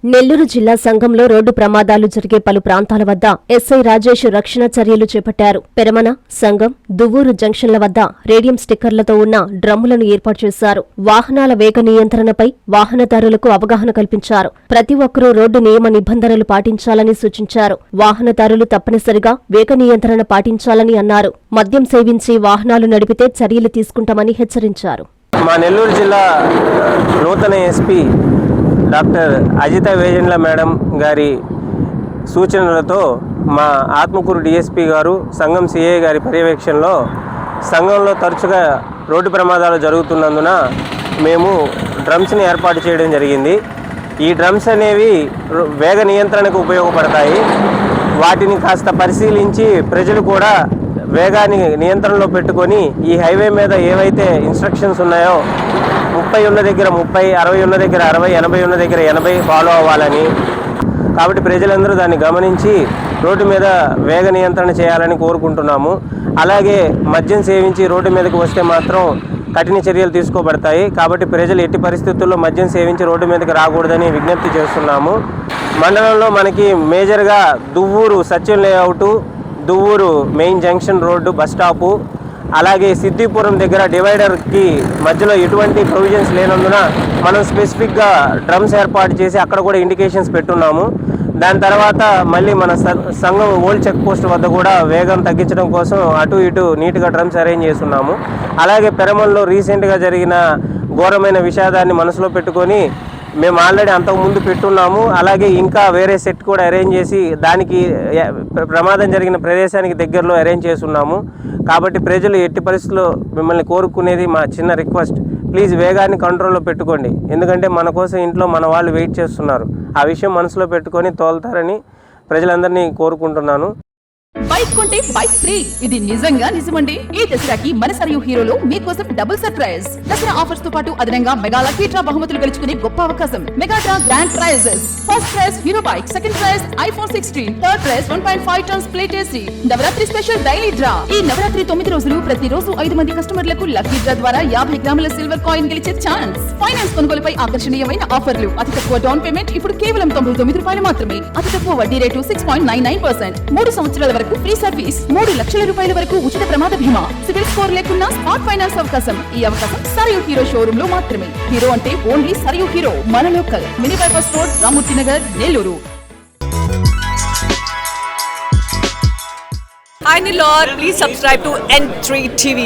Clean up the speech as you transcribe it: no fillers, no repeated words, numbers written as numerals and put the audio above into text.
నెల్లూరు జిల్లా సంఘంలో రోడ్డు ప్రమాదాలు జరిగే పలు ప్రాంతాల వద్ద ఎస్ఐ రాజేష్ రక్షణ చర్యలు చేపట్టారు. పెరమన, సంఘం, దువ్వూరు జంక్షన్ల వద్ద రేడియం స్టిక్కర్లతో ఉన్న డ్రమ్ములను ఏర్పాటు చేశారు. వాహనాల వేగ నియంత్రణపై వాహనదారులకు అవగాహన కల్పించారు. ప్రతి ఒక్కరూ రోడ్డు నియమ నిబంధనలు పాటించాలని సూచించారు. వాహనదారులు తప్పనిసరిగా వేగ నియంత్రణ పాటించాలని అన్నారు. మద్యం సేవించి వాహనాలు నడిపితే చర్యలు తీసుకుంటామని హెచ్చరించారు. మా నెల్లూరు జిల్లా నూతన SP doctor Ajitha Vejandla madam గారి సూచనలతో మా ఆత్మకూరు డిఎస్పీ గారు సంఘం సిఐ గారి పర్యవేక్షణలో సంఘంలో తరచుగా రోడ్డు ప్రమాదాలు జరుగుతున్నందున మేము డ్రమ్స్ని ఏర్పాటు చేయడం జరిగింది. ఈ డ్రమ్స్ అనేవి వేగ నియంత్రణకు ఉపయోగపడతాయి. వాటిని కాస్త పరిశీలించి ప్రజలు కూడా వేగాన్ని నియంత్రణలో పెట్టుకొని ఈ హైవే మీద ఏవైతే ఇన్స్ట్రక్షన్స్ ఉన్నాయో 30 ఉన్న దగ్గర 30, 60 ఉన్న దగ్గర 60, 80 ఉన్న దగ్గర 80 ఫాలో అవ్వాలని, కాబట్టి ప్రజలందరూ దాన్ని గమనించి రోడ్డు మీద వేగ నియంత్రణ చేయాలని కోరుకుంటున్నాము. అలాగే మద్యం సేవించి రోడ్డు మీదకి వస్తే మాత్రం కఠిన చర్యలు తీసుకోబడతాయి. కాబట్టి ప్రజలు ఎట్టి పరిస్థితుల్లో మద్యం సేవించి రోడ్డు మీదకి రాకూడదని విజ్ఞప్తి చేస్తున్నాము. మండలంలో మనకి మేజర్గా Duvvuru Satyam layout, Duvvuru main junction road bus stop, అలాగే సిద్దిపురం దగ్గర డివైడర్కి మధ్యలో ఎటువంటి ప్రొవిజన్స్ లేనందున మనం స్పెసిఫిక్గా డ్రమ్స్ ఏర్పాటు చేసి అక్కడ కూడా ఇండికేషన్స్ పెట్టున్నాము. దాని తర్వాత మళ్ళీ మన సంఘం ఓల్డ్ చెక్ పోస్ట్ వద్ద కూడా వేగం తగ్గించడం కోసం అటు ఇటు నీట్గా డ్రమ్స్ అరేంజ్ చేస్తున్నాము. అలాగే పెరమల్లో రీసెంట్గా జరిగిన ఘోరమైన విషాదాన్ని మనసులో పెట్టుకొని మేము ఆల్రెడీ అంతకుముందు పెట్టున్నాము. అలాగే ఇంకా వేరే సెట్ కూడా అరేంజ్ చేసి దానికి ప్రమాదం జరిగిన ప్రదేశానికి దగ్గరలో అరేంజ్ చేస్తున్నాము. కాబట్టి ప్రజలు ఎట్టి పరిస్థితుల్లో మిమ్మల్ని కోరుకునేది మా చిన్న రిక్వెస్ట్, ప్లీజ్ వేగాన్ని కంట్రోల్లో పెట్టుకోండి. ఎందుకంటే మన కోసం ఇంట్లో మన వాళ్ళు వెయిట్ చేస్తున్నారు. ఆ విషయం మనసులో పెట్టుకొని తోలుతారని ప్రజలందరినీ కోరుకుంటున్నాను. బైక్ కొంటే బైక్ ఫ్రీ, ఇది నిజంగా నిజమండి. ఈ దసరాకి మన సరియు హీరోలో మీకోసం డబుల్ సర్ప్రైజ్. దసరా ఆఫర్స్ తో పాటు అదనంగా మెగా లక్కీ డ్రా బహుమతులు గెలుచుకునే గొప్ప అవకాశం. Mega draw grand prizes: first prize Hero bike, second prize iPhone 16, third prize 1.5 tons split AC. Navratri special daily draw. ఈ నవరాత్రి 9 రోజులు ప్రతిరోజు 5 మంది కస్టమర్లకు లక్కీ డ్రా ద్వారా 50 గ్రాముల సిల్వర్ కాయిన్ గెలిచే ఛాన్స్. ఫైనాన్స్ కొనుగోలుపై ఆకర్షణీయమైన ఆఫర్లు. అతి తక్కువ డౌన్ పేమెంట్ ఇప్పుడు కేవలం 99 రూపాయలు మాత్రమే. అతి తక్కువ వడ్డీ రేటు 6.99%. 3 సంవత్సరాల వరకు ఫ్రీ సర్వీస్. 3 లక్షల రూపాయల వరకు ఉచిత ప్రమాద బీమా. సివిల్ స్కోర్ లేకున్నా స్మార్ట్ ఫైనాన్స్ అవకాశం. ఈ అవకాశం సరియు హీరో షోరూమ్ లో మాత్రమే. హీరో అంటే ఓన్లీ సరియు హీరో. మన local mini bypass road, Ramurthy Nagar, Nellore. Hi Nilor, please subscribe to N3 TV.